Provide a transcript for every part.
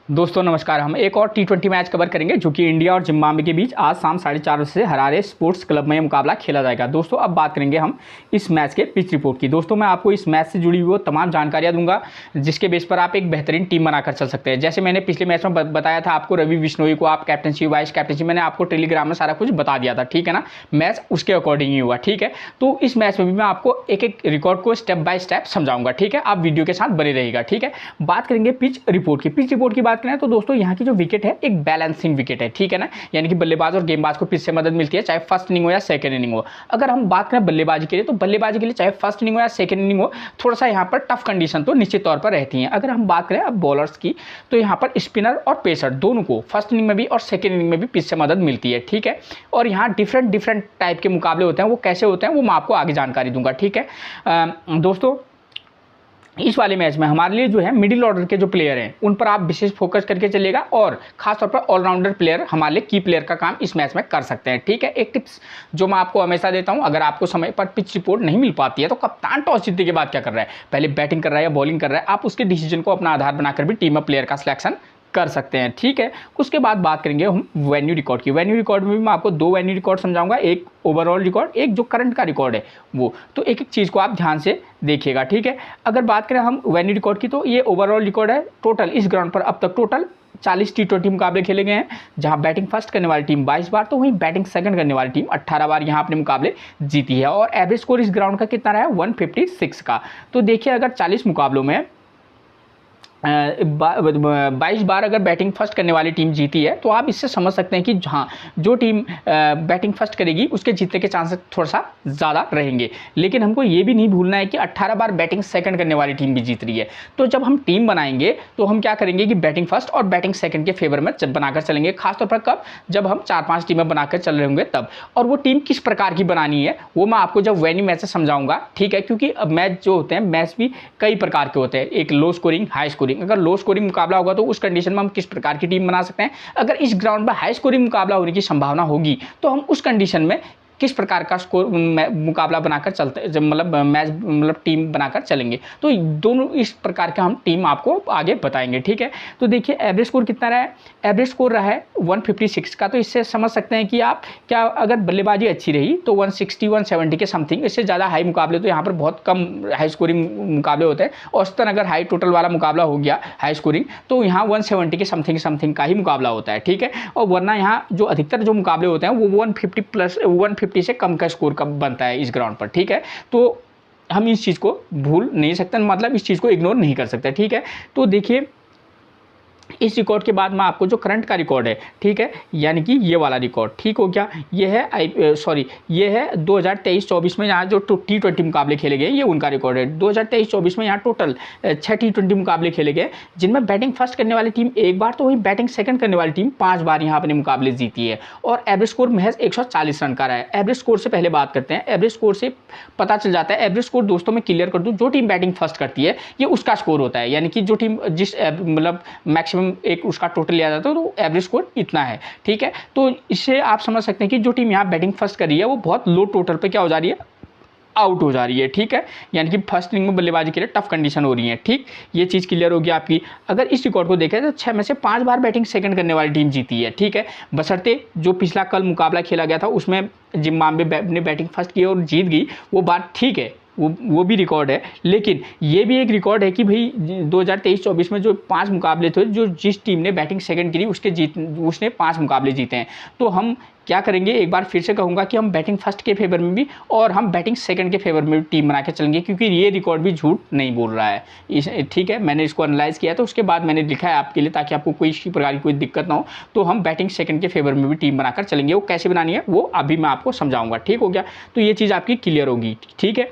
दोस्तों नमस्कार। हम एक और टी20 मैच कवर करेंगे जो कि इंडिया और जिम्बाब्वे के बीच आज शाम 4:30 बजे से हरारे स्पोर्ट्स क्लब में यह मुकाबला खेला जाएगा। दोस्तों अब बात करेंगे हम इस मैच के पिच रिपोर्ट की। दोस्तों मैं आपको इस मैच से जुड़ी हुई तमाम जानकारियां दूंगा जिसके बेस पर आप एक बेहतरीन टीम बनाकर चल सकते हैं। जैसे मैंने पिछले मैच में बताया था आपको, रवि बिश्नोई को आप कैप्टनसी वाइस कैप्टनसी मैंने आपको टेलीग्राम में सारा कुछ बता दिया था, ठीक है ना। मैच उसके अकॉर्डिंग ही हुआ, ठीक है। तो इस मैच में भी मैं आपको एक एक रिकॉर्ड को स्टेप बाय स्टेप समझाऊंगा, ठीक है। आप वीडियो के साथ बने रहिएगा, ठीक है। बात करेंगे पिच रिपोर्ट की। पिच रिपोर्ट की बात करें तो दोस्तों यहाँ की जो विकेट है एक बैलेंसिंग विकेट है, ठीक है ना। यानी कि बल्लेबाज और गेंदबाज को पिच से मदद मिलती है, चाहे फर्स्ट इनिंग हो या सेकंड इनिंग हो। अगर हम बात करें बल्लेबाजी के लिए तो बल्लेबाजी के लिए चाहे फर्स्ट इनिंग हो या सेकंड इनिंग हो, थोड़ा सा यहाँ पर टफ कंडीशन तो निश्चित तौर पर रहती है। अगर हम बात करें अब बॉलर्स की तो यहाँ पर स्पिनर और पेसर दोनों को फर्स्ट इनिंग में भी और सेकंड इनिंग में भी पिच से मदद मिलती है, ठीक है। और यहाँ डिफरेंट टाइप के मुकाबले होते हैं, वो कैसे होते हैं वो मैं आपको आगे जानकारी दूंगा, ठीक है। दोस्तों इस वाले मैच में हमारे लिए जो है मिडिल ऑर्डर के जो प्लेयर हैं उन पर आप विशेष फोकस करके चलिएगा और खासतौर पर ऑलराउंडर प्लेयर हमारे लिए की प्लेयर का काम इस मैच में कर सकते हैं, ठीक है। एक टिप्स जो मैं आपको हमेशा देता हूं, अगर आपको समय पर पिच रिपोर्ट नहीं मिल पाती है तो कप्तान टॉस जीतने के बाद क्या कर रहा है, पहले बैटिंग कर रहा है या बॉलिंग कर रहा है, आप उसके डिसीजन को अपना आधार बनाकर भी टीम में प्लेयर का सिलेक्शन कर सकते हैं, ठीक है। उसके बाद बात करेंगे हम वेन्यू रिकॉर्ड की। वेन्यू रिकॉर्ड में भी मैं आपको दो वेन्यू रिकॉर्ड समझाऊंगा, एक ओवरऑल रिकॉर्ड, एक जो करंट का रिकॉर्ड है वो। तो एक एक चीज़ को आप ध्यान से देखिएगा, ठीक है। अगर बात करें हम वेन्यू रिकॉर्ड की तो ये ओवरऑल रिकॉर्ड है। टोटल इस ग्राउंड पर अब तक टोटल 40 टी20 मुकाबले खेले गए हैं, जहां बैटिंग फर्स्ट करने वाली टीम 22 बार तो वहीं बैटिंग सेकंड करने वाली टीम 18 बार यहां अपने मुकाबले जीती है। और एवरेज स्कोर इस ग्राउंड का कितना रहा है, 156 का। तो देखिए अगर 40 मुकाबलों में 22 बार अगर बैटिंग फर्स्ट करने वाली टीम जीती है तो आप इससे समझ सकते हैं कि हाँ, जो टीम बैटिंग फर्स्ट करेगी उसके जीतने के चांसेस थोड़ा सा ज़्यादा रहेंगे। लेकिन हमको ये भी नहीं भूलना है कि 18 बार बैटिंग सेकंड करने वाली टीम भी जीत रही है। तो जब हम टीम बनाएंगे तो हम क्या करेंगे कि बैटिंग फर्स्ट और बैटिंग सेकंड के फेवर में बनाकर चलेंगे। खासतौर पर कब, जब हम 4-5 टीमें बनाकर चल रहे होंगे तब। और वो टीम किस प्रकार की बनानी है वो मैं आपको जब वेन्यू मैच से समझाऊंगा, ठीक है। क्योंकि अब मैच जो होते हैं, मैच भी कई प्रकार के होते हैं, एक लो स्कोरिंग, हाई स्कोरिंग। अगर लो स्कोरिंग मुकाबला होगा तो उस कंडीशन में हम किस प्रकार की टीम बना सकते हैं। अगर इस ग्राउंड पर हाई स्कोरिंग मुकाबला होने की संभावना होगी तो हम उस कंडीशन में किस प्रकार का स्कोर मुकाबला बनाकर चलते, जब मैच टीम बनाकर चलेंगे। तो दोनों इस प्रकार का हम टीम आपको आगे बताएंगे, ठीक है। तो देखिए एवरेज स्कोर कितना रहा है, एवरेज स्कोर रहा है 156 का। तो इससे समझ सकते हैं कि आप क्या, अगर बल्लेबाजी अच्छी रही तो 160-170 के समथिंग। इससे ज़्यादा हाई मुकाबले तो यहाँ पर बहुत कम हाई स्कोरिंग मुकाबले होते हैं। औसतन अगर हाई टोटल वाला मुकाबला हो गया हाई स्कोरिंग तो यहाँ 170 के समथिंग का ही मुकाबला होता है, ठीक है। और वरना यहाँ जो अधिकतर जो मुकाबले होते हैं वो 150 से कम का स्कोर का बनता है इस ग्राउंड पर, ठीक है। तो हम इस चीज़ को भूल नहीं सकते, मतलब इस चीज़ को इग्नोर नहीं कर सकते, ठीक है। तो देखिए इस रिकॉर्ड के बाद मैं आपको जो करंट का रिकॉर्ड है, ठीक है, यानी कि ये वाला रिकॉर्ड, ठीक हो गया। ये है ये है 2023-24 में यहाँ जो टी20 मुकाबले खेले गए ये उनका रिकॉर्ड है। 2023-24 में यहाँ टोटल 6 टी20 मुकाबले खेले गए जिनमें बैटिंग फर्स्ट करने वाली टीम 1 बार तो वहीं बैटिंग सेकंड करने वाली टीम 5 बार यहाँ अपने मुकाबले जीती है। और एवरेज स्कोर महज 140 रन का रहा है। एवरेज स्कोर से पहले बात करते हैं, एवरेज स्कोर से पता चल जाता है। एवरेज स्कोर दोस्तों मैं क्लियर कर दूँ, जो टीम बैटिंग फर्स्ट करती है ये उसका स्कोर होता है, यानी कि जो टीम जिस मैक्सिमम एक उसका टोटल लिया जाता है तो एवरेज स्कोर इतना है, ठीक है। तो इससे आप समझ सकते हैं कि जो टीम यहाँ बैटिंग फर्स्ट कर रही है वो बहुत लो टोटल पे क्या हो जा रही है, आउट हो जा रही है, ठीक है। यानी कि फर्स्ट इनिंग में बल्लेबाजी के लिए टफ कंडीशन हो रही है, ठीक। ये चीज़ क्लियर होगी आपकी। अगर इस रिकॉर्ड को देखें तो 6 में से 5 बार बैटिंग सेकंड करने वाली टीम जीती है, ठीक है। बशर्ते जो पिछला कल मुकाबला खेला गया था उसमें जिम्बाब्वे ने बैटिंग फर्स्ट की और जीत गई, वो बात ठीक है, वो भी रिकॉर्ड है। लेकिन ये भी एक रिकॉर्ड है कि भाई 2023-24 में जो 5 मुकाबले थे, जो जिस टीम ने बैटिंग सेकंड की उसने 5 मुकाबले जीते हैं। तो हम क्या करेंगे, एक बार फिर से कहूँगा कि हम बैटिंग फर्स्ट के फेवर में भी और हम बैटिंग सेकंड के फेवर में भी टीम बना के चलेंगे, क्योंकि ये रिकॉर्ड भी झूठ नहीं बोल रहा है, ठीक है। मैंने इसको एनालाइज किया तो उसके बाद मैंने लिखा है आपके लिए, ताकि आपको कोई इसी प्रकार की कोई दिक्कत ना हो। तो हम बैटिंग सेकंड के फेवर में भी टीम बनाकर चलेंगे। वो कैसे बनानी है वो अभी मैं आपको समझाऊंगा, ठीक हो गया। तो ये चीज़ आपकी क्लियर होगी, ठीक है।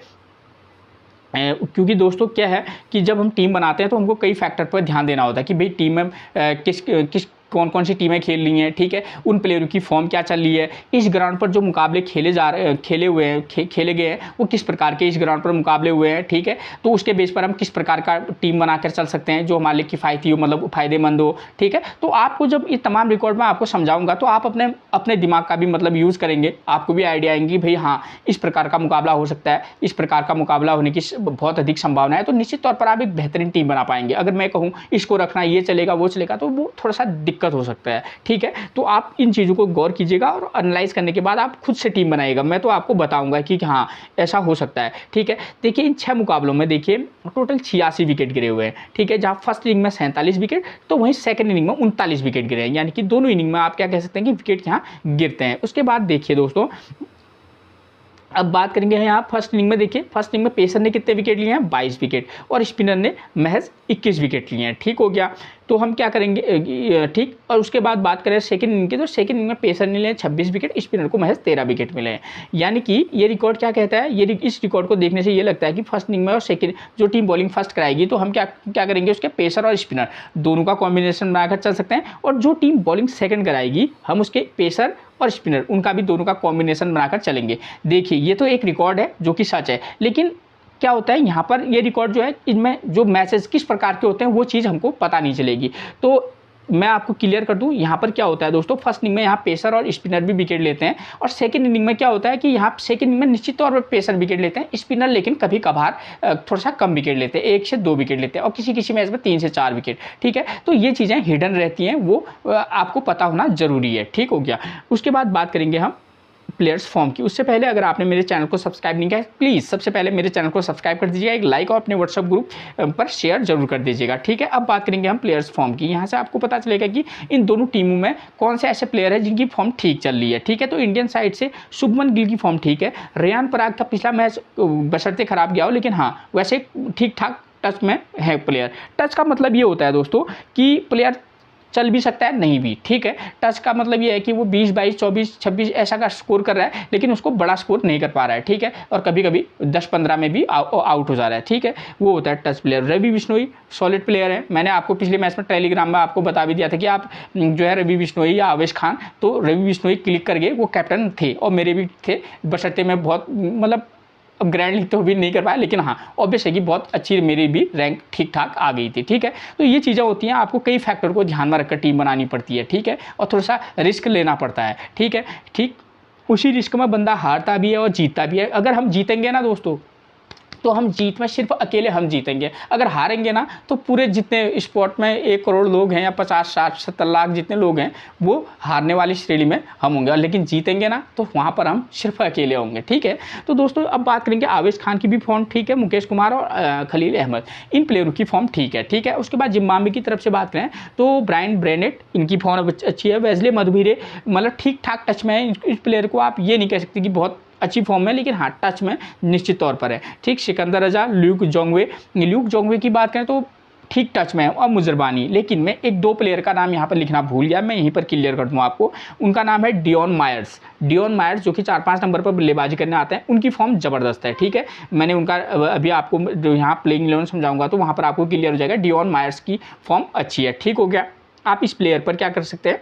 क्योंकि दोस्तों क्या है कि जब हम टीम बनाते हैं तो हमको कई फैक्टर पर ध्यान देना होता है कि भाई टीम में किस कौन कौन सी टीमें खेल रही हैं, ठीक है, उन प्लेयरों की फॉर्म क्या चल रही है, इस ग्राउंड पर जो मुकाबले खेले गए हैं वो किस प्रकार के इस ग्राउंड पर मुकाबले हुए हैं, ठीक है, तो उसके बेस पर हम किस प्रकार का टीम बनाकर चल सकते हैं जो हमारे लिए किफ़ायती हो, मतलब फायदेमंद हो, ठीक है। तो आपको जब ये तमाम रिकॉर्ड मैं आपको समझाऊंगा तो आप अपने दिमाग का भी मतलब यूज़ करेंगे, आपको भी आइडिया आएंगी भाई हाँ इस प्रकार का मुकाबला हो सकता है, इस प्रकार का मुकाबला होने की बहुत अधिक संभावना है, तो निश्चित तौर पर आप एक बेहतरीन टीम बना पाएंगे। अगर मैं कहूँ इसको रखना, ये चलेगा वो चलेगा, तो वो थोड़ा सा दिक्कत हो सकता है, ठीक है। तो आप इन चीज़ों को गौर कीजिएगा और एनालाइज करने के बाद आप खुद से टीम बनाइएगा। मैं तो आपको बताऊंगा कि हाँ ऐसा हो सकता है, ठीक है। देखिए इन 6 मुकाबलों में देखिए टोटल 86 विकेट गिरे हुए हैं, ठीक है, जहाँ फर्स्ट इनिंग में 47 विकेट, तो वहीं सेकंड इनिंग में 39 विकेट गिरे हैं, यानी कि दोनों इनिंग में आप क्या कह सकते हैं कि विकेट यहाँ गिरते हैं। उसके बाद देखिए दोस्तों, अब बात करेंगे यहाँ फर्स्ट इनिंग में। देखिए फर्स्ट इनिंग में पेसर ने कितने विकेट लिए हैं, 22 विकेट, और स्पिनर ने महज 21 विकेट लिए हैं, ठीक हो गया। तो हम क्या करेंगे, ठीक। और उसके बाद बात करें सेकंड इनिंग की, तो सेकंड इनिंग में पेसर ने लिए 26 विकेट, स्पिनर को महज 13 विकेट मिले हैं। यानी कि ये रिकॉर्ड क्या कहता है, इस रिकॉर्ड को देखने से ये लगता है कि फर्स्ट इनिंग में और सेकंड जो टीम बॉलिंग फर्स्ट कराएगी तो हम क्या करेंगे, उसके पेसर और स्पिनर दोनों का कॉम्बिनेशन बनाकर चल सकते हैं, और जो टीम बॉलिंग सेकंड कराएगी हम उसके पेसर और स्पिनर उनका भी दोनों का कॉम्बिनेशन बनाकर चलेंगे। देखिए ये तो एक रिकॉर्ड है जो कि सच है, लेकिन क्या होता है यहाँ पर ये रिकॉर्ड जो है इनमें जो मैचेस किस प्रकार के होते हैं वो चीज़ हमको पता नहीं चलेगी। तो मैं आपको क्लियर कर दूं, यहाँ पर क्या होता है दोस्तों, फर्स्ट इनिंग में यहाँ पेसर और स्पिनर भी विकेट लेते हैं, और सेकंड इनिंग में क्या होता है कि यहाँ सेकंड इनिंग में निश्चित तौर पर पेसर विकेट लेते हैं, स्पिनर लेकिन कभी कभार थोड़ा सा कम विकेट लेते हैं, 1 से 2 विकेट लेते हैं, और किसी मैच में 3 से 4 विकेट, ठीक है। तो ये चीज़ें हिडन रहती हैं, वो आपको पता होना जरूरी है, ठीक हो गया। उसके बाद बात करेंगे हम प्लेयर्स फॉर्म की। उससे पहले अगर आपने मेरे चैनल को सब्सक्राइब नहीं किया है, प्लीज़ सबसे पहले मेरे चैनल को सब्सक्राइब कर दीजिएगा, एक लाइक और अपने व्हाट्सएप ग्रुप पर शेयर जरूर कर दीजिएगा, ठीक है। अब बात करेंगे हम प्लेयर्स फॉर्म की। यहाँ से आपको पता चलेगा कि इन दोनों टीमों में कौन से ऐसे प्लेयर हैं जिनकी फॉर्म ठीक चल रही है, ठीक है। तो इंडियन साइड से शुभमन गिल की फॉर्म ठीक है, रेयान पराग का पिछला मैच बशर्ते खराब गया हो, लेकिन हाँ वैसे ठीक ठाक टच में है प्लेयर। टच का मतलब ये होता है दोस्तों कि प्लेयर चल भी सकता है नहीं भी, ठीक है। टच का मतलब ये है कि वो 20, 22, 24, 26 ऐसा का स्कोर कर रहा है, लेकिन उसको बड़ा स्कोर नहीं कर पा रहा है, ठीक है, और कभी कभी 10-15 में भी आउट हो जा रहा है, ठीक है, वो होता है touch player. Ravi Bishnoi solid player है, मैंने आपको पिछले मैच में टेलीग्राम में आपको बता भी दिया था कि आप जो है रवि बिश्नोई या आवेश खान, तो रवि बिश्नोई क्लिक करके वो कैप्टन थे और मेरे भी थे, बशर्ते मैं बहुत मतलब अब ग्रैंड लीग तो भी नहीं कर पाया, लेकिन हाँ ऑब्वियस है कि बहुत अच्छी मेरी भी रैंक ठीक ठाक आ गई थी, ठीक है। तो ये चीज़ें होती हैं, आपको कई फैक्टर को ध्यान में रखकर टीम बनानी पड़ती है, ठीक है, और थोड़ा सा रिस्क लेना पड़ता है, ठीक है, ठीक। उसी रिस्क में बंदा हारता भी है और जीतता भी है। अगर हम जीतेंगे ना दोस्तों, तो हम जीत में सिर्फ अकेले हम जीतेंगे, अगर हारेंगे ना तो पूरे जितने स्पोर्ट में 1 करोड़ लोग हैं या 50, 60, 70 लाख जितने लोग हैं वो हारने वाली श्रेणी में हम होंगे, लेकिन जीतेंगे ना तो वहाँ पर हम सिर्फ अकेले होंगे, ठीक है। तो दोस्तों अब बात करेंगे आवेश खान की भी फॉर्म ठीक है, मुकेश कुमार और खलील अहमद, इन प्लेयरों की फॉर्म ठीक है, ठीक है। उसके बाद जिम्बाब्वे की तरफ से बात करें तो ब्रायन ब्रेनेट, इनकी फॉर्म अच्छी है। वेस्ले मधुबीरे मतलब ठीक ठाक टच में है, इस प्लेयर को आप ये नहीं कह सकते कि बहुत अच्छी फॉर्म में, लेकिन हाँ टच में निश्चित तौर पर है, ठीक। सिकंदर रजा, ल्यूक जोंगवे की बात करें तो ठीक टच में है, और मुजरबानी, लेकिन मैं 1-2 प्लेयर का नाम यहाँ पर लिखना भूल गया, मैं यहीं पर क्लियर कर दूँ आपको। उनका नाम है डियोन मायर्स जो कि 4-5 नंबर पर बल्लेबाजी करने आते हैं, उनकी फॉर्म ज़बरदस्त है, ठीक है। मैंने उनका अभी आपको जो यहाँ प्लेइंग 11 समझाऊंगा तो वहाँ पर आपको क्लियर हो जाएगा, डियोन मायर्स की फॉर्म अच्छी है, ठीक हो गया। आप इस प्लेयर पर क्या कर सकते हैं,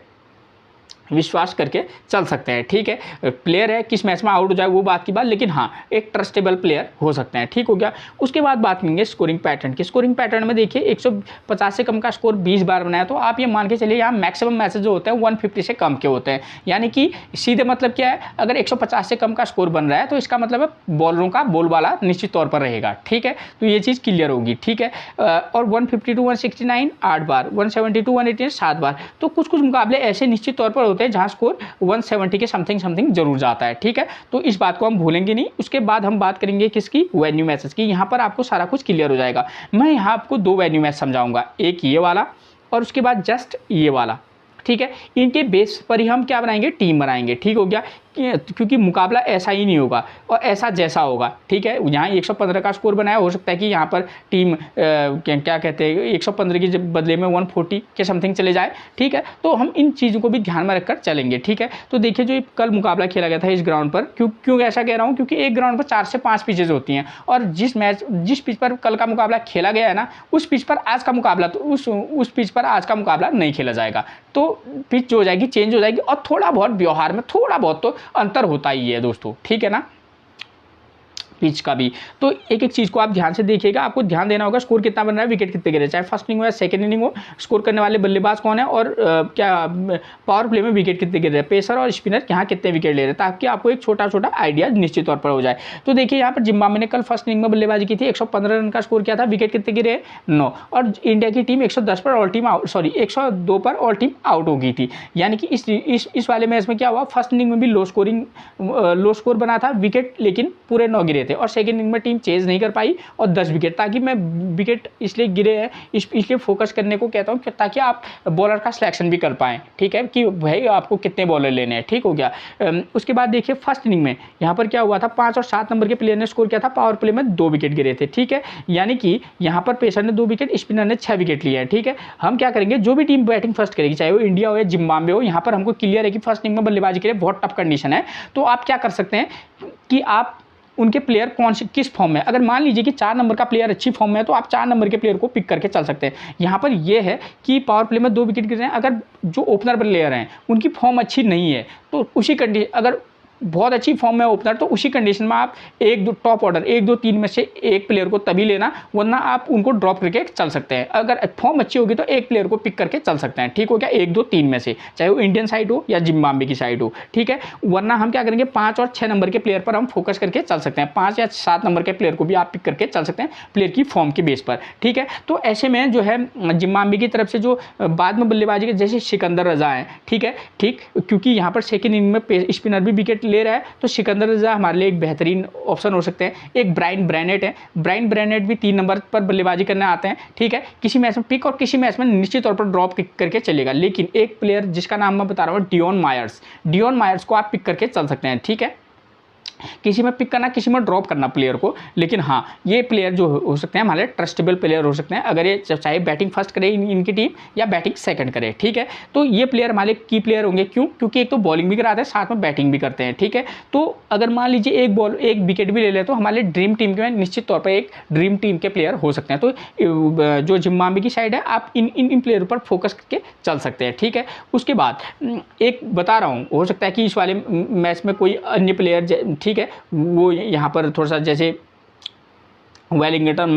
विश्वास करके चल सकते हैं, ठीक है। प्लेयर है, किस मैच में आउट हो जाए वो बात की बात, लेकिन हाँ एक ट्रस्टेबल प्लेयर हो सकते हैं, ठीक हो गया। उसके बाद बात करेंगे स्कोरिंग पैटर्न की। स्कोरिंग पैटर्न में देखिए 150 से कम का स्कोर 20 बार बनाया, तो आप ये मान के चलिए यहाँ मैक्सिमम मैचेस जो होते हैं 150 से कम के होते हैं, यानी कि सीधे मतलब क्या है, अगर 150 से कम का स्कोर बन रहा है तो इसका मतलब है बॉलरों का बोलबाला निश्चित तौर पर रहेगा, ठीक है। तो ये चीज़ क्लियर होगी, ठीक है। और 150 to 169 8 बार, 170 to 188 7 बार, तो कुछ मुकाबले ऐसे निश्चित तौर पर होते हैं जहां स्कोर 170 के समथिंग जरूर जाता है, ठीक है। तो इस बात को हम भूलेंगे नहीं। उसके बाद हम बात करेंगे किसकी, वेन्यू मैचेस की। यहाँ पर आपको सारा कुछ क्लियर हो जाएगा। मैं यहाँ आपको 2 वेन्यू मैच समझाऊंगा, एक ये वाला और उसके बाद जस्ट ये वाला, ठीक है। इनके बेस पर ही हम क्या बनाएंगे, टीम बनाएंगे, ठीक हो गया। क्योंकि मुकाबला ऐसा ही नहीं होगा और ऐसा जैसा होगा, ठीक है। यहाँ 115 का स्कोर बनाया, हो सकता है कि यहाँ पर टीम क्या कहते हैं 115 के बदले में 140 के समथिंग चले जाए, ठीक है। तो हम इन चीज़ों को भी ध्यान में रखकर चलेंगे, ठीक है। तो देखिए जो कल मुकाबला खेला गया था इस ग्राउंड पर, क्यों ऐसा कह रहा हूँ, क्योंकि एक ग्राउंड पर 4 से 5 पिचेज होती हैं और जिस पिच पर कल का मुकाबला खेला गया है ना, उस पिच पर आज का मुकाबला तो उस पिच पर आज का मुकाबला नहीं खेला जाएगा। तो पिच जो हो जाएगी चेंज हो जाएगी और थोड़ा बहुत व्यवहार में थोड़ा बहुत तो अंतर होता ही है दोस्तों, ठीक है ना, पिच का भी। तो एक एक चीज़ को आप ध्यान से देखिएगा, आपको ध्यान देना होगा स्कोर कितना बन रहा है, विकेट कितने गिरे, चाहे फर्स्ट इनिंग हो या सेकंड इनिंग हो, स्कोर करने वाले बल्लेबाज कौन है और क्या पावर प्ले में विकेट कितने गिर रहे हैं, पेसर और स्पिनर यहाँ कितने विकेट ले रहे हैं, ताकि आपको एक छोटा छोटा आइडिया निश्चित तौर पर हो जाए। तो देखिए यहाँ पर जिम्बाब्वे ने कल फर्स्ट इनिंग में बल्लेबाजी की थी, 115 रन का स्कोर किया था, विकेट कितने गिरे 9, और इंडिया की टीम 110 पर ऑल टीम आउट, 102 पर ऑल टीम आउट हो गई थी। यानी कि इस वाले मैच में क्या हुआ, फर्स्ट इनिंग में भी लो स्कोर बना था, विकेट लेकिन पूरे 9 गिरे थे, और सेकंड इनिंग में टीम चेज नहीं कर पाई और 10 विकेट, ताकि मैं विकेट इसलिए गिरे हैं इसलिए फोकस करने को कहता हूँ ताकि आप बॉलर का सिलेक्शन भी कर पाएँ, ठीक है, कि भाई आपको कितने बॉलर लेने हैं, ठीक हो गया। उसके बाद देखिए फर्स्ट इनिंग में यहाँ पर क्या हुआ था, 5 और 7 नंबर के प्लेयर ने स्कोर किया था, पावर प्ले में 2 विकेट गिरे थे, ठीक है। यानी कि यहाँ पर पेसर ने 2 विकेट, स्पिनर ने 6 विकेट लिए हैं, ठीक है। हम क्या करेंगे, जो भी टीम बैटिंग फर्स्ट करेगी, चाहे वो इंडिया हो या जिम्बाब्वे हो, यहाँ पर हमको क्लियर है कि फर्स्ट इनिंग में बल्लेबाजी के लिए बहुत टफ कंडीशन है। तो आप क्या कर सकते हैं कि आप उनके प्लेयर किस फॉर्म में, अगर मान लीजिए कि 4 नंबर का प्लेयर अच्छी फॉर्म में है तो आप 4 नंबर के प्लेयर को पिक करके चल सकते हैं। यहाँ पर यह है कि पावर प्ले में 2 विकेट गिर रहे हैं, अगर जो ओपनर प्लेयर हैं उनकी फॉर्म अच्छी नहीं है तो उसी कंडीशन, अगर बहुत अच्छी फॉर्म में ओपनर तो उसी कंडीशन में आप 1-2 टॉप ऑर्डर 1-2 3 में से एक प्लेयर को तभी लेना, वरना आप उनको ड्रॉप करके चल सकते हैं। अगर फॉर्म अच्छी होगी तो एक प्लेयर को पिक करके चल सकते हैं, ठीक हो गया, 1-2 3 में से, चाहे वो इंडियन साइड हो या जिम्बाब्वे की साइड हो, ठीक है। वरना हम क्या करेंगे, 5 और 6 नंबर के प्लेयर पर हम फोकस करके चल सकते हैं, 5 या 7 नंबर के प्लेयर को भी आप पिक करके चल सकते हैं प्लेयर की फॉर्म के बेस पर, ठीक है। तो ऐसे में जो है जिम्बाब्वे की तरफ से जो बाद में बल्लेबाजी के जैसे सिकंदर रजा है, ठीक है, ठीक, क्योंकि यहाँ पर सेकेंड इनिंग में स्पिनर भी विकेट ले रहा है तो सिकंदर रजा हमारे लिए एक बेहतरीन ऑप्शन हो सकते हैं। एक ब्रायन ब्रैनेट है, ब्रायन ब्रैनेट भी 3 नंबर पर बल्लेबाजी करने आते हैं, ठीक है। किसी मैच में पिक और किसी मैच में निश्चित तौर पर ड्रॉप करके चलेगा, लेकिन एक प्लेयर जिसका नाम मैं बता रहा हूँ डियोन मायर्स को आप पिक करके चल सकते हैं, ठीक है। किसी में पिक करना, किसी में ड्रॉप करना प्लेयर को, लेकिन हाँ ये प्लेयर जो हो सकते हैं हमारे ट्रस्टेबल प्लेयर हो सकते हैं, अगर ये चाहे बैटिंग फर्स्ट करे इनकी टीम या बैटिंग सेकंड करे, ठीक है। तो ये प्लेयर हमारे की प्लेयर होंगे, क्यों, क्योंकि एक तो बॉलिंग भी कराते हैं साथ में बैटिंग भी करते हैं, ठीक है। तो अगर मान लीजिए एक विकेट भी ले ले तो हमारे ड्रीम टीम के निश्चित तौर पर एक ड्रीम टीम के प्लेयर हो सकते हैं। तो जो जिम्बाब्वे की साइड है आप इन प्लेयर पर फोकस करके चल सकते हैं, ठीक है। उसके बाद एक बता रहा हूँ, हो सकता है कि इस वाले मैच में कोई अन्य प्लेयर, ठीक है, वो यहाँ पर थोड़ा सा जैसे वेलिंगटन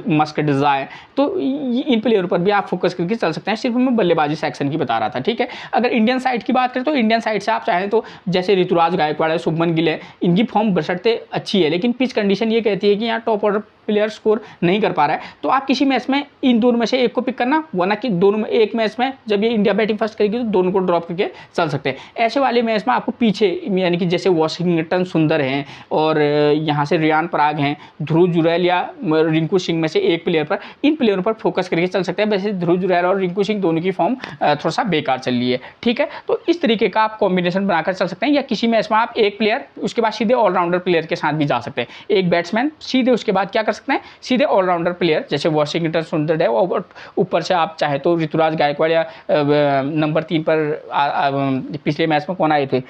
मस्क डिजायर, तो इन प्लेयरों पर भी आप फोकस करके चल सकते हैं। सिर्फ मैं बल्लेबाजी सेक्शन की बता रहा था, ठीक है। अगर इंडियन साइड की बात करें तो इंडियन साइड से आप चाहें तो जैसे ऋतुराज गायकवाड़ है, शुभमन गिल है, इनकी फॉर्म बशर्ते अच्छी है, लेकिन पिच कंडीशन ये कहती है कि यहाँ टॉप ऑर्डर प्लेयर स्कोर नहीं कर पा रहा है, तो आप किसी मैच में इन दोनों में से एक को पिक करना, वरना कि दोनों में एक मैच में जब ये इंडिया बैटिंग फर्स्ट करेगी तो दोनों को ड्रॉप करके चल सकते हैं। ऐसे वाले मैच में आपको पीछे यानी कि जैसे वॉशिंगटन सुंदर हैं और यहाँ से रियान पराग हैं, ध्रुव जुरैल या रिंकू सिंह में से एक प्लेयर पर, इन प्लेयरों पर फोकस करके चल सकते हैं। वैसे ध्रुव जुरैल और रिंकू सिंह दोनों की फॉर्म थोड़ा सा बेकार चल रही है, ठीक है। तो इस तरीके का आप कॉम्बिनेशन बनाकर चल सकते हैं, या किसी मैच में आप एक प्लेयर उसके बाद सीधे ऑलराउंडर प्लेयर के साथ भी जा सकते हैं, एक बैट्समैन सीधे उसके बाद क्या कर सकते हैं, सीधे ऑलराउंडर प्लेयर जैसे वॉशिंगटन सुंदर है, और ऊपर से आप चाहे तो ऋतुराज गायकवाड़ या नंबर 3 पर पिछले मैच में कौन आए थे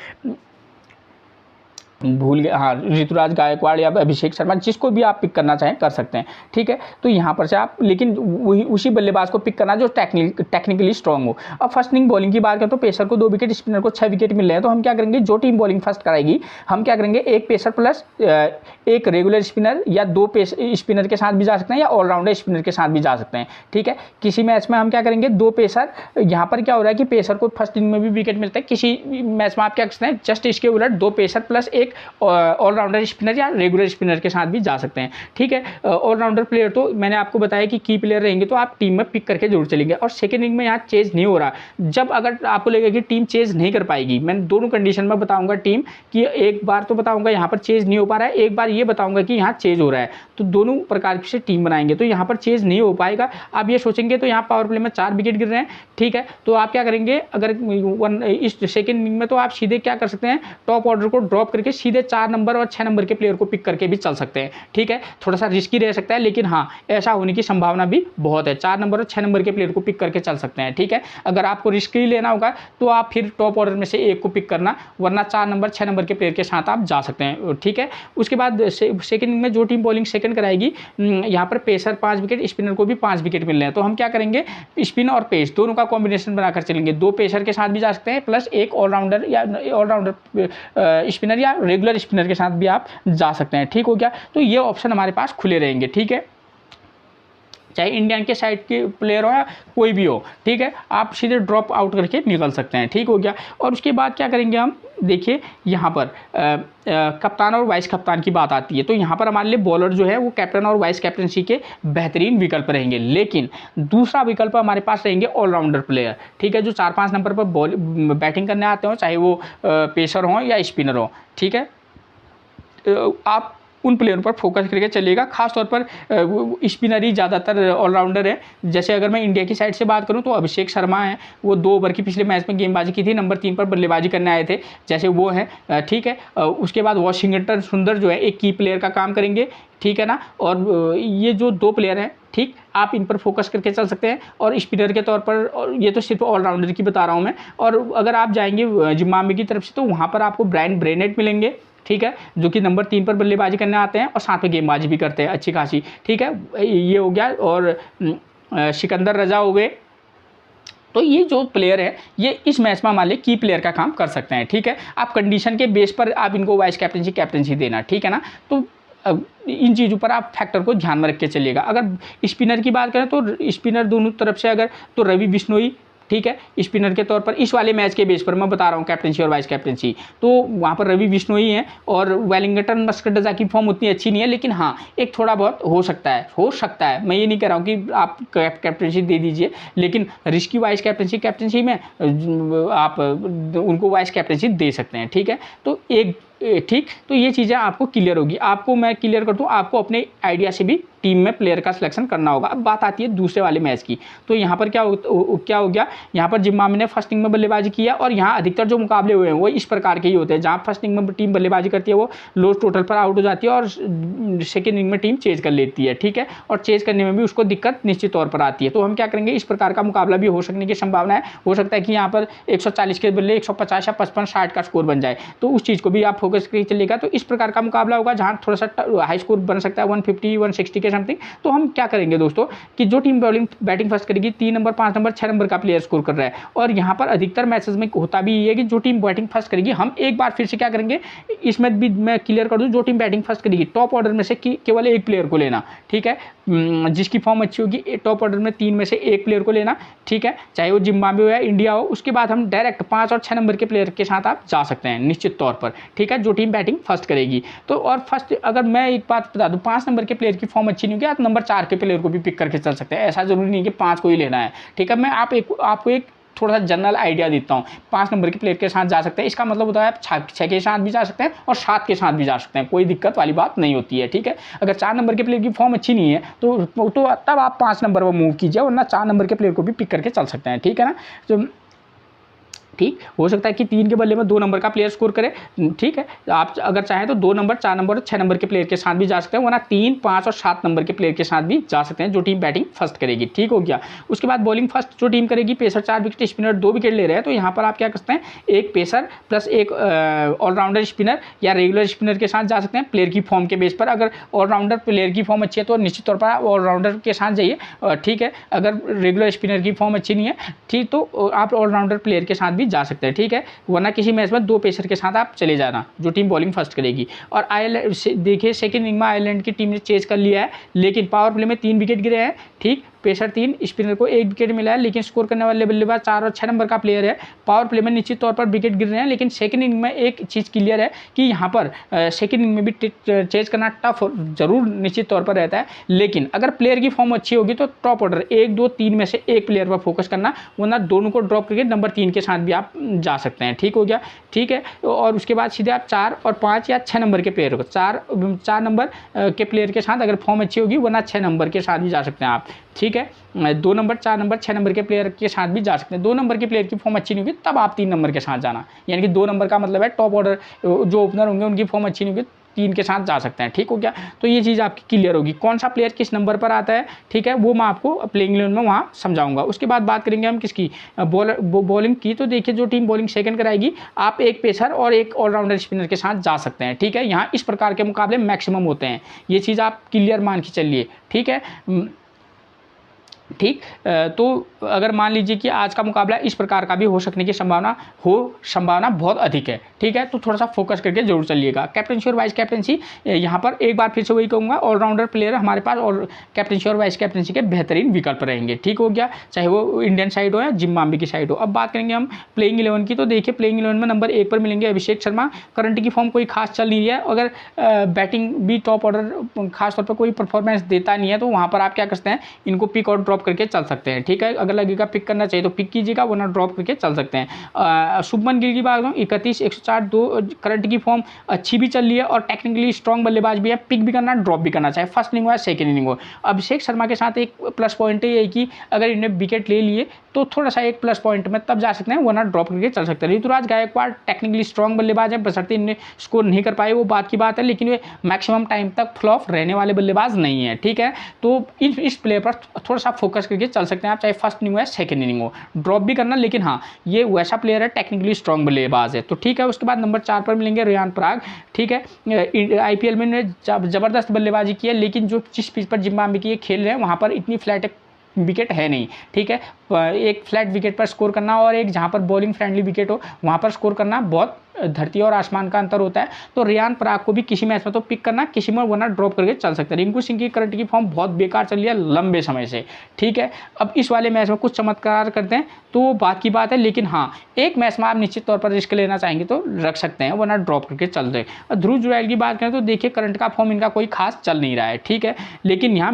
भूल गए, हाँ, ऋतुराज गायकवाड़ या अभिषेक शर्मा, जिसको भी आप पिक करना चाहें कर सकते हैं, ठीक है। तो यहाँ पर से आप, लेकिन वही उसी बल्लेबाज को पिक करना जो टेक्निकली स्ट्रांग हो। अब फर्स्ट इनिंग बॉलिंग की बात करें तो पेसर को 2 विकेट, स्पिनर को 6 विकेट मिल रहे हैं, तो हम क्या करेंगे, जो टीम बॉलिंग फर्स्ट कराएगी हम क्या करेंगे, एक पेसर प्लस एक रेगुलर स्पिनर या 2 स्पिनर के साथ भी जा सकते हैं, या ऑलराउंडर स्पिनर के साथ भी जा सकते हैं, ठीक है। किसी मैच में हम क्या करेंगे, 2 पेसर, यहाँ पर क्या हो रहा है कि पेसर को फर्स्ट इनिंग में भी विकेट मिलता है, किसी मैच में आप क्या करते हैं जस्ट इसके उलट 2 पेसर प्लस एक ऑलराउंडर स्पिनर या रेगुलर स्पिनर के साथ भी जा सकते हैं, ठीक है। ऑलराउंडर प्लेयर तो मैंने आपको बताया कि की प्लेयर रहेंगे तो आप टीम में पिक करके जरूर चलेंगे। और सेकेंड इनिंग में यहाँ चेज नहीं हो रहा, जब अगर आपको लगेगा कि टीम चेज नहीं कर पाएगी, मैं दोनों कंडीशन में बताऊंगा टीम कि एक बार तो बताऊंगा यहाँ पर चेज नहीं हो पा रहा है, एक बार ये बताऊंगा कि यहाँ चेज हो रहा है, तो दोनों प्रकार से टीम बनाएंगे। तो यहाँ पर चेज नहीं हो पाएगा, आप ये सोचेंगे तो यहाँ पावर प्ले में 4 विकेट गिर रहे हैं, ठीक है, तो आप क्या करेंगे अगर इस सेकेंड इनिंग में, तो आप सीधे क्या कर सकते हैं, टॉप ऑर्डर को ड्रॉप करके सीधे 4 नंबर और 6 नंबर के प्लेयर को पिक करके भी चल सकते हैं, ठीक है। थोड़ा सा रिस्की रह सकता है, लेकिन हाँ ऐसा होने की संभावना भी बहुत है, 4 नंबर और 6 नंबर के प्लेयर को पिक करके चल सकते हैं, ठीक है। अगर आपको रिस्क ही लेना होगा तो आप फिर टॉप ऑर्डर में से एक को पिक करना, वरना 4 नंबर 6 नंबर के प्लेयर के साथ आप जा सकते हैं, ठीक है। उसके बाद सेकंड इनिंग में जो टीम बॉलिंग सेकंड कराएगी, यहाँ पर पेसर 5 विकेट, स्पिनर को भी 5 विकेट मिल रहे हैं, तो हम क्या करेंगे, स्पिन और पेस दोनों का कॉम्बिनेशन बनाकर चलेंगे। 2 पेसर के साथ भी जा सकते हैं प्लस एक ऑलराउंडर या ऑलराउंडर स्पिनर या रेगुलर स्पिनर के साथ भी आप जा सकते हैं, ठीक हो गया। तो ये ऑप्शन हमारे पास खुले रहेंगे, ठीक है, चाहे इंडियन के साइड के प्लेयर हो या कोई भी हो, ठीक है, आप सीधे ड्रॉप आउट करके निकल सकते हैं, ठीक हो गया। और उसके बाद क्या करेंगे हम, देखिए यहाँ पर कप्तान और वाइस कप्तान की बात आती है, तो यहाँ पर हमारे लिए बॉलर जो है वो कैप्टन और वाइस कैप्टनसी के बेहतरीन विकल्प रहेंगे, लेकिन दूसरा विकल्प हमारे पास रहेंगे ऑलराउंडर प्लेयर, ठीक है, जो 4-5 नंबर पर बैटिंग करने आते हो, चाहे वो पेसर हो या स्पिनर हो, ठीक है। आप उन प्लेयरों पर फोकस करके चलिएगा, खासतौर पर स्पिनर ही ज़्यादातर ऑलराउंडर है। जैसे अगर मैं इंडिया की साइड से बात करूं तो अभिषेक शर्मा है, वो 2 ओवर की पिछले मैच में गेंदबाजी की थी, नंबर 3 पर बल्लेबाजी करने आए थे, जैसे वो हैं, ठीक है। उसके बाद वॉशिंगटन सुंदर जो है एक की प्लेयर का काम करेंगे, ठीक है ना। और ये जो 2 प्लेयर हैं, ठीक, आप इन पर फोकस करके चल सकते हैं। और स्पिनर के तौर पर, और ये तो सिर्फ ऑलराउंडर की बता रहा हूँ मैं, और अगर आप जाएंगे जिम्बाब्वे की तरफ से तो वहाँ पर आपको ब्रायन ब्रेनेट मिलेंगे, ठीक है, जो कि नंबर 3 पर बल्लेबाजी करने आते हैं और साथ में गेंदबाजी भी करते हैं अच्छी खासी, ठीक है, ये हो गया। और सिकंदर रजा हो गए, तो ये जो प्लेयर है ये इस मैच में हमारे लिए की प्लेयर का काम कर सकते हैं, ठीक है। आप कंडीशन के बेस पर आप इनको वाइस कैप्टनसी देना, ठीक है ना। तो इन चीज़ों पर आप फैक्टर को ध्यान में रख के चलिएगा। अगर स्पिनर की बात करें तो स्पिनर दोनों तरफ से अगर, तो रवि बिश्नोई, ठीक है, स्पिनर के तौर पर इस वाले मैच के बेस पर मैं बता रहा हूँ कैप्टनसी और वाइस कैप्टनसी, तो वहाँ पर रवि बिश्नोई हैं। और वेलिंगटन मस्कटजा की फॉर्म उतनी अच्छी नहीं है, लेकिन हाँ एक थोड़ा बहुत हो सकता है, मैं ये नहीं कह रहा हूँ कि आप कैप्टनसी दे दीजिए, लेकिन रिस्की वाइस कैप्टनसी में आप उनको वाइस कैप्टनसी दे सकते हैं, ठीक है। तो ठीक, तो ये चीज़ें आपको क्लियर होगी। आपको मैं क्लियर कर दूँ, आपको अपने आइडिया से भी टीम में प्लेयर का सिलेक्शन करना होगा। अब बात आती है दूसरे वाले मैच की, तो यहाँ पर क्या हो गया, यहाँ पर जिम्बाब्वे ने फर्स्ट इनिंग में बल्लेबाजी किया, और यहाँ अधिकतर जो मुकाबले हुए हैं वो इस प्रकार के ही होते हैं, जहाँ फर्स्ट इनिंग में टीम बल्लेबाजी करती है वो लो टोटल पर आउट हो जाती है, और सेकेंड इनिंग में टीम चेज कर लेती है, ठीक है, और चेज करने में भी उसको दिक्कत निश्चित तौर पर आती है। तो हम क्या करेंगे, इस प्रकार का मुकाबला भी हो सकने की संभावना है, हो सकता है कि यहाँ पर 140 के बदले 150 या 55-60 का स्कोर बन जाए, तो उस चीज़ को भी आप फोकस करके चलेगा। तो इस प्रकार का मुकाबला होगा जहाँ थोड़ा सा हाई स्कोर बन सकता है, 150-160 के समथिंग। तो हम क्या करेंगे दोस्तों कि जो टीम बैटिंग फर्स्ट करेगी, 3 नंबर 5 नंबर 6 नंबर का प्लेयर स्कोर कर रहा है, और यहाँ पर अधिकतर मैचेस में होता भी ये है कि जो टीम बैटिंग फर्स्ट करेगी, हम एक बार फिर से क्या करेंगे, इसमें भी मैं क्लियर कर दूं, जो टीम बैटिंग फर्स्ट करेगी टॉप ऑर्डर में से केवल एक प्लेयर को लेना, ठीक है, जिसकी फॉर्म अच्छी होगी, टॉप ऑर्डर में 3 में से एक प्लेयर को लेना, ठीक है, चाहे वो जिम्बाब्वे हो या इंडिया हो। उसके बाद हम डायरेक्ट 5 और 6 नंबर के प्लेयर के साथ आप जा सकते हैं निश्चित तौर पर, ठीक है, जो टीम बैटिंग फर्स्ट करेगी। तो और फर्स्ट, अगर मैं एक बात बता दूं, 5 नंबर के प्लेयर की फॉर्म अच्छी नहीं होगी, आप नंबर 4 के प्लेयर को भी पिक करके चल सकते हैं, ऐसा जरूरी नहीं कि 5 को ही लेना है, ठीक है। मैं आपको एक थोड़ा सा जनरल आइडिया देता हूँ। 5 नंबर के प्लेयर के साथ जा सकते हैं, इसका मतलब होता है आप 6 के साथ भी जा सकते हैं और 7 के साथ भी जा सकते हैं, कोई दिक्कत वाली बात नहीं होती है, ठीक है। अगर 4 नंबर के प्लेयर की फॉर्म अच्छी नहीं है तो तब आप 5 नंबर पर मूव कीजिए, वरना 4 नंबर के प्लेयर को भी पिक करके चल सकते हैं, ठीक है ना। तो ठीक हो सकता है कि 3 के बल्ले में 2 नंबर का प्लेयर स्कोर करे, ठीक है। आप अगर चाहें तो 2 नंबर 4 नंबर और 6 नंबर के प्लेयर के साथ भी जा सकते हैं, वरना 3 5 और 7 नंबर के प्लेयर के साथ भी जा सकते हैं, जो टीम बैटिंग फर्स्ट करेगी, ठीक हो गया। उसके बाद बॉलिंग फर्स्ट जो टीम करेगी, पेसर 4 विकेट, स्पिनर 2 विकेट ले रहे हैं, तो यहाँ पर आप क्या कर सकते हैं, एक पेसर प्लस एक ऑलराउंडर स्पिनर या रेगुलर स्पिनर के साथ जा सकते हैं प्लेयर की फॉर्म के बेस पर। अगर ऑलराउंडर प्लेयर की फॉर्म अच्छी है तो निश्चित तौर पर आप ऑलराउंडर के साथ जाइए, ठीक है। अगर रेगुलर स्पिनर की फॉर्म अच्छी नहीं है, ठीक, तो आप ऑलराउंडर प्लेयर के साथ भी जा सकते हैं, ठीक है, वरना किसी मैच में 2 पेसर के साथ आप चले जाना, जो टीम बॉलिंग फर्स्ट करेगी। और आयरलैंड देखिए, सेकंड इनिंग में आयरलैंड की टीम ने चेज कर लिया है, लेकिन पावर प्ले में 3 विकेट गिरे हैं, ठीक, पेसर 3, स्पिनर को 1 विकेट मिला है, लेकिन स्कोर करने वाले बल्लेबाज 4 और 6 नंबर का प्लेयर है। पावर प्ले में निश्चित तौर पर विकेट गिर रहे हैं, लेकिन सेकंड इनिंग में एक चीज़ क्लियर है कि यहाँ पर सेकंड इनिंग में भी चेज करना टफ जरूर निश्चित तौर पर रहता है, लेकिन अगर प्लेयर की फॉर्म अच्छी होगी तो टॉप ऑर्डर 1, 2, 3 में से एक प्लेयर पर फोकस करना, वरना दोनों को ड्रॉप करके नंबर 3 के साथ भी आप जा सकते हैं। ठीक हो गया, ठीक है। और उसके बाद सीधे आप 4 और 5 या 6 नंबर के प्लेयर को 4 नंबर के प्लेयर के साथ अगर फॉर्म अच्छी होगी, वरना 6 नंबर के साथ भी जा सकते हैं आप। ठीक है, 2 नंबर, 4 नंबर, 6 नंबर के प्लेयर के साथ भी जा सकते हैं। 2 नंबर के प्लेयर की फॉर्म अच्छी नहीं होगी तब आप 3 नंबर के साथ जाना, यानी कि 2 नंबर का मतलब है टॉप ऑर्डर जो ओपनर होंगे उनकी फॉर्म अच्छी नहीं होगी, 3 के साथ जा सकते हैं। ठीक हो गया, तो ये चीज़ आपकी क्लियर होगी कौन सा प्लेयर किस नंबर पर आता है। ठीक है, वो मैं आपको प्लेइंग 11 में वहाँ समझाऊंगा। उसके बाद बात करेंगे हम किसकी, बॉलिंग की। तो देखिए जो टीम बॉलिंग सेकंड कराएगी, आप एक पेसर और एक ऑलराउंडर स्पिनर के साथ जा सकते हैं। ठीक है, यहाँ इस प्रकार के मुकाबले मैक्सिमम होते हैं, ये चीज़ आप क्लियर मान के चलिए। ठीक है, ठीक। तो अगर मान लीजिए कि आज का मुकाबला इस प्रकार का भी हो सकने की संभावना बहुत अधिक है। ठीक है, तो थोड़ा सा फोकस करके जरूर चलिएगा। कैप्टनसी और वाइस कैप्टनसी, यहाँ पर एक बार फिर से वही कहूँगा, ऑलराउंडर प्लेयर हमारे पास और कैप्टनसी और वाइस कैप्टनसी के बेहतरीन विकल्प रहेंगे। ठीक हो गया, चाहे वो इंडियन साइड हो या जिम्बाब्वे की साइड हो। अब बात करेंगे हम प्लेइंग 11 की। तो देखिए प्लेइंग 11 में नंबर 1 पर मिलेंगे अभिषेक शर्मा। करंट की फॉर्म कोई खास चल नहीं है, अगर बैटिंग भी टॉप ऑर्डर खासतौर पर कोई परफॉर्मेंस देता नहीं है, तो वहाँ पर आप क्या करते हैं, इनको पिक और ड्रॉप करके चल सकते हैं। ठीक है, अगर लगेगा पिक करना चाहिए तो पिक कीजिएगा, वरना ड्रॉप करके चल सकते हैं। शुभमन गिल की बात करूँ, 31, 104, 2 करंट की फॉर्म अच्छी भी चल रही है और टेक्निकली स्ट्रॉन्ग बल्लेबाज भी है। पिक भी करना, ड्रॉप भी करना, चाहे फर्स्ट इनिंग हो या सेकंड इनिंग हो। अभिषेक शर्मा के साथ एक प्लस पॉइंट ये है कि अगर इन्हें विकेट ले लिए तो थोड़ा सा एक प्लस पॉइंट में तब जा सकते हैं, वरना ड्रॉप करके चल सकते हैं। ऋतुराज गायकवाड़ टेक्निकली स्ट्रॉन्ग बल्लेबाज है, बशर्ते इन्हें स्कोर नहीं कर पाए वो बात की बात है, लेकिन वे मैक्सिमम टाइम तक फ्लॉप रहने वाले बल्लेबाज नहीं है। ठीक है, तो इस प्लेयर पर थोड़ा सा फोकस करके चल सकते हैं आप, चाहे फर्स्ट इनिंग हो या सेकंड इनिंग हो। ड्रॉप भी करना, लेकिन हाँ ये वैसा प्लेयर है टेक्निकली स्ट्रॉन्ग बल्लेबाज है। तो ठीक है, उसके बाद नंबर 4 पर मिलेंगे रियान पराग। ठीक है, IPL में जबरदस्त बल्लेबाजी की है, लेकिन जो जिस पिच पर जिम्बाब्वे की ये खेल रहे हैं वहाँ पर इतनी फ्लैट विकेट है नहीं। ठीक है, एक फ्लैट विकेट पर स्कोर करना और एक जहाँ पर बॉलिंग फ्रेंडली विकेट हो वहाँ पर स्कोर करना बहुत धरती और आसमान का अंतर होता है। तो रियान पराग को भी किसी मैच में तो पिक करना, किसी में वरना ड्रॉप करके चल सकते हैं। रिंकू सिंह की करंट की फॉर्म बहुत बेकार चल रही है लंबे समय से। ठीक है, अब इस वाले मैच में कुछ चमत्कार करते हैं तो वो बात की बात है, लेकिन हाँ एक मैच में आप निश्चित तौर पर रिस्क लेना चाहेंगे तो रख सकते हैं, वरना ड्रॉप करके चल रहे हैं। ध्रुव जुरैल की बात करें तो देखिए करंट का फॉर्म इनका कोई खास चल नहीं रहा है। ठीक है, लेकिन यहाँ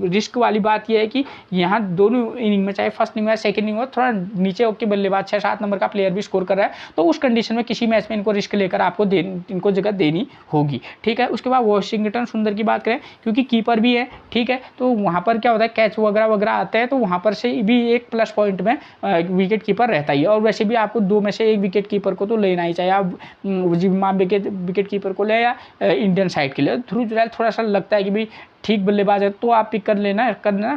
रिस्क वाली बात यह है कि यहाँ दोनों इनिंग में, चाहे फर्स्ट इनिंग हो या सेकंड इनिंग हो, थोड़ा नीचे होकर बल्लेबाज 6-7 नंबर का प्लेयर भी स्कोर कर रहा है, तो उस कंडीशन में किसी मैच में इनको रिस्क लेकर आपको इनको जगह देनी होगी। ठीक है, उसके बाद वॉशिंगटन सुंदर की बात करें, क्योंकि कीपर भी है। ठीक है, तो वहाँ पर क्या होता है, कैच वगैरह वगैरह आते हैं, तो वहाँ पर से भी एक प्लस पॉइंट में विकेट कीपर रहता ही है। और वैसे भी आपको 2 में से एक विकेट कीपर को तो लेना ही चाहिए, आप जिम्बाब्वे के विकेट कीपर को ले या इंडियन साइड के लिए। ध्रुव जुरैल थोड़ा सा लगता है कि भाई ठीक बल्लेबाज है तो आप पिक कर लेना,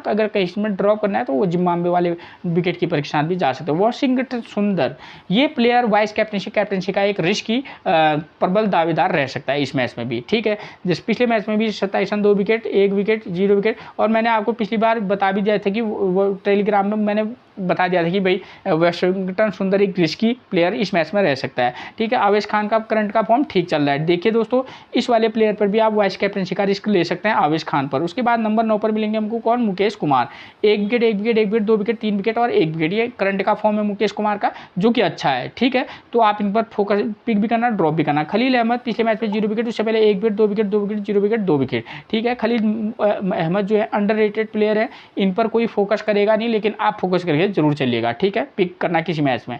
अगर कहीं में ड्रॉप करना है तो वो जिम्बाब्वे वाले विकेट कीपर के साथ भी जा सकते हैं। वॉशिंगटन सुंदर ये प्लेयर वाइस कैप्टनसी का एक रिस्की प्रबल दावेदार रह सकता है इस मैच में भी। ठीक है, जिस पिछले मैच में भी 27 रन 2 विकेट 1 विकेट 0 विकेट, और मैंने आपको पिछली बार बता भी दिया था कि वो टेलीग्राम में मैंने बता दिया था कि भाई वॉशिंगटन सुंदर एक रिस्की प्लेयर इस मैच में रह सकता है। ठीक है, आवेश खान का करंट का फॉर्म ठीक चल रहा है। देखिए दोस्तों, इस वाले प्लेयर पर भी आप वाइस कैप्टनसी का रिस्क ले सकते हैं आवेश खान पर। उसके बाद नंबर 9 पर मिलेंगे हमको कौन, Mukesh Kumar. 1 wicket 1 wicket 1 wicket 2 wicket 3 wicket और 1 विकेट, ये करंट का फॉर्म है मुकेश कुमार का, जो कि अच्छा है। ठीक है, तो आप इन पर फोकस पिक भी करना, ड्रॉप भी करना। खलील अहमद पिछले मैच में 0 विकेट, उससे पहले 1 wicket 2 wicket 2 wicket 0 wicket 2 wicket. ठीक है, खलील अहमद जो है अंडररेटेड प्लेयर है, इन पर कोई फोकस करेगा नहीं, लेकिन आप फोकस करके जरूर चलिएगा। ठीक है, पिक करना किसी मैच में।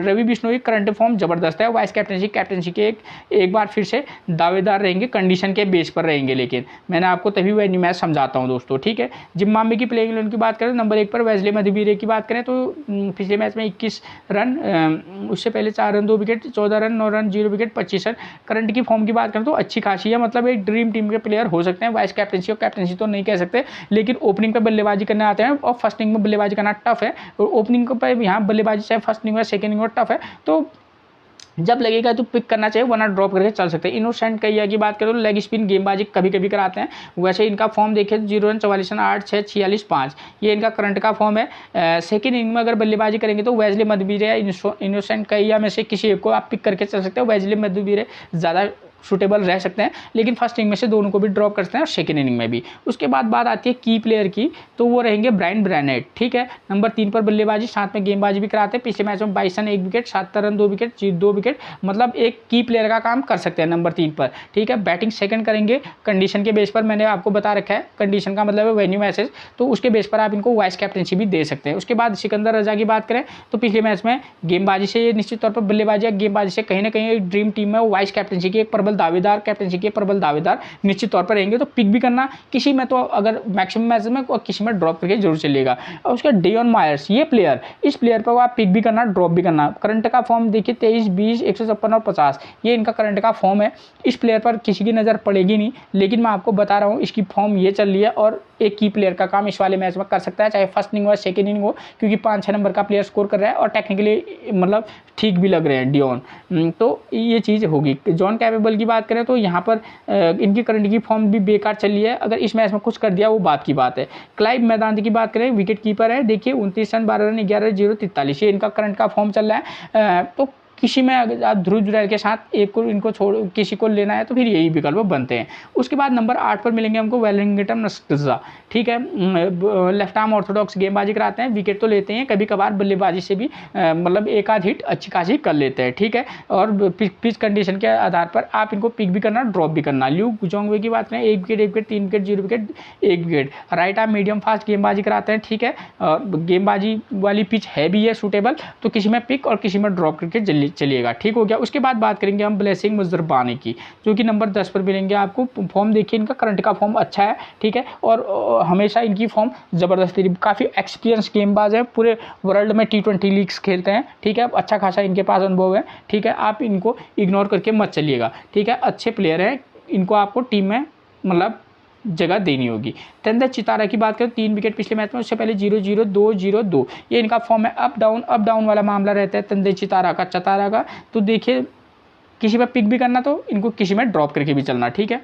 रवि बिश्नोई करंट फॉर्म जबरदस्त है, वाइस कैप्टनसी के एक बार फिर से दावेदार रहेंगे, कंडीशन के बेस पर रहेंगे, लेकिन मैंने आपको तभी वह मैच समझाता हूं दोस्तों। ठीक है, जिम्बाब्वे की प्लेइंग 11 की बात करें, नंबर 1 पर वेस्ले मधुबीरे की बात करें तो पिछले मैच में 21 रन, उससे पहले 4 run 2 wicket 14 run 9 run 0 wicket 25 run. Current की फॉर्म की बात करें तो अच्छी खासी है, मतलब एक ड्रीम टीम के प्लेयर हो सकते हैं। वाइस कैप्टनसी और कैप्टनसी तो नहीं कह सकते, लेकिन ओपनिंग पर बल्लेबाजी करने आते हैं और फर्स्ट इनिंग में बल्लेबाजी करना टफ है, और ओपनिंग पर यहाँ बल्लेबाजी चाहे फर्स्ट इनिंग या सेकंड इनिंग में टफ है, तो जब लगेगा तो पिक करना चाहिए, वरना ड्रॉप करके चल सकते हैं। इनोसेंट कैया की बात करें तो लेग स्पिन गेंदबाजी कभी कभी कराते हैं, वैसे इनका फॉर्म देखें 0 रन 44 रन 8 6 46 5, ये इनका करंट का फॉर्म है। सेकंड इनिंग में अगर बल्लेबाजी करेंगे तो वेस्ले मधुबीरे या इनोसेंट कैया में से किसी एक को आप पिक करके चल सकते हो। वेस्ले मधुबीरे ज़्यादा सूटेबल रह सकते हैं, लेकिन फर्स्ट इनिंग में से दोनों को भी ड्रॉप कर सकते हैं और सेकेंड इनिंग में भी। उसके बाद बात आती है की प्लेयर की, तो वो रहेंगे ब्रायन ब्रैनेट, ठीक है। नंबर 3 पर बल्लेबाजी, साथ में गेंदबाजी भी कराते हैं। पिछले मैच में 22 रन 1 विकेट, 7 रन 2 विकेट, जीत 2 विकेट, मतलब एक की प्लेयर का काम कर सकते हैं नंबर 3 पर, ठीक है। बैटिंग सेकंड करेंगे कंडीशन के बेस पर, मैंने आपको बता रखा है कंडीशन का मतलब है वेन्यू मैसेज, तो उसके बेस पर आप इनको वाइस कैप्टनसी भी दे सकते हैं। उसके बाद सिकंदर रजा की बात करें तो पिछले मैच में गेंदबाजी से ये निश्चित तौर पर बल्लेबाजी या गेंदबाजी से कहीं ना कहीं ड्रीम टीम में वाइस कैप्टनसी की एक प्रबल दावेदार, कैप्टनसी के प्रबल दावेदार निश्चित तौर पर रहेंगे। तो पिक भी करना किसी में, तो अगर मैक्सिमम मैच में और किसी में ड्रॉप करके जरूर चलेगा। और उसका डियोन मायर्स, ये प्लेयर, इस प्लेयर पर आप पिक भी करना, ड्रॉप भी करना। करंट का फॉर्म देखिए 23, 20, 156 और 50, ये इनका करंट का फॉर्म है। इस प्लेयर पर किसी की नज़र पड़ेगी नहीं, लेकिन मैं आपको बता रहा हूँ इसकी फॉर्म ये चल रही है और एक की प्लेयर का काम इस वाले मैच में कर सकता है, चाहे फर्स्ट इनिंग हो सेकेंड इनिंग हो, क्योंकि 5-6 नंबर का प्लेयर स्कोर कर रहा है और टेक्निकली मतलब ठीक भी लग रहे हैं डियोन। तो ये चीज़ होगी। जॉन कैपेबल की बात करें तो यहाँ पर इनकी करंट की फॉर्म भी बेकार चल रही है, अगर इस मैच में कुछ कर दिया वो बात की बात है। क्लाइव मैदान की बात करें, विकेट कीपर है, देखिए 29 रन 12 रन 11 0 43, ये इनका करंट का फॉर्म चल रहा है। तो किसी में अगर आप ध्रुव जुरैल के साथ एक को इनको छोड़ किसी को लेना है तो फिर यही विकल्प बनते हैं। उसके बाद नंबर 8 पर मिलेंगे हमको वेलिंगटन नस्कजा, ठीक है। लेफ्ट आर्म ऑर्थोडॉक्स गेंदबाजी कराते हैं, विकेट तो लेते हैं, कभी कभार बल्लेबाजी से भी मतलब एक आध हिट अच्छी खासी कर लेते हैं, ठीक है। और पिच कंडीशन के आधार पर आप इनको पिक भी करना, ड्रॉप भी करना। ल्यू जोंगवे की बात करें 1 wicket 1 wicket 3 wicket 0 wicket 1 wicket, right arm medium fast गेंदबाजी कराते हैं, ठीक है। गेंदबाजी वाली पिच है भी है सूटेबल, तो किसी में पिक और किसी में ड्रॉप करके चलिएगा, ठीक हो गया। उसके बाद बात करेंगे हम ब्लेसिंग मुजरबानी की, जो कि नंबर 10 पर मिलेंगे आपको। फॉर्म देखिए इनका करंट का फॉर्म अच्छा है, ठीक है, और हमेशा इनकी फॉर्म ज़बरदस्त रही। काफ़ी एक्सपीरियंस गेंदबाज है, पूरे वर्ल्ड में T20 लीग्स खेलते हैं, ठीक है, अच्छा खासा इनके पास अनुभव है, ठीक है। आप इनको इग्नोर करके मत चलिएगा, ठीक है, अच्छे प्लेयर हैं, इनको आपको टीम में मतलब जगह देनी होगी। तेंदुआ चितारा की बात करें 3 विकेट पिछले मैच में, उससे पहले 0-0 2-0-2, ये इनका फॉर्म है। अप डाउन वाला मामला रहता है तेंदुआ चितारा का। तो देखिए किसी पर पिक भी करना तो इनको किसी में ड्रॉप करके भी चलना, ठीक है।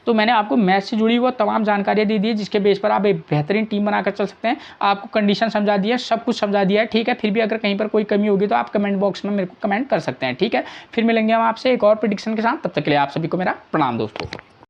तो मैंने आपको मैच से जुड़ी वो तमाम जानकारियाँ दे दी है, जिसके बेस पर आप एक बेहतरीन टीम बनाकर चल सकते हैं। आपको कंडीशन समझा दिया है, सब कुछ समझा दिया है, ठीक है। फिर भी अगर कहीं पर कोई कमी होगी तो आप कमेंट बॉक्स में मेरे को कमेंट कर सकते हैं, ठीक है। फिर मिलेंगे हम आपसे एक और प्रेडिक्शन के साथ, तब तक के लिए आप सभी को मेरा प्रणाम दोस्तों।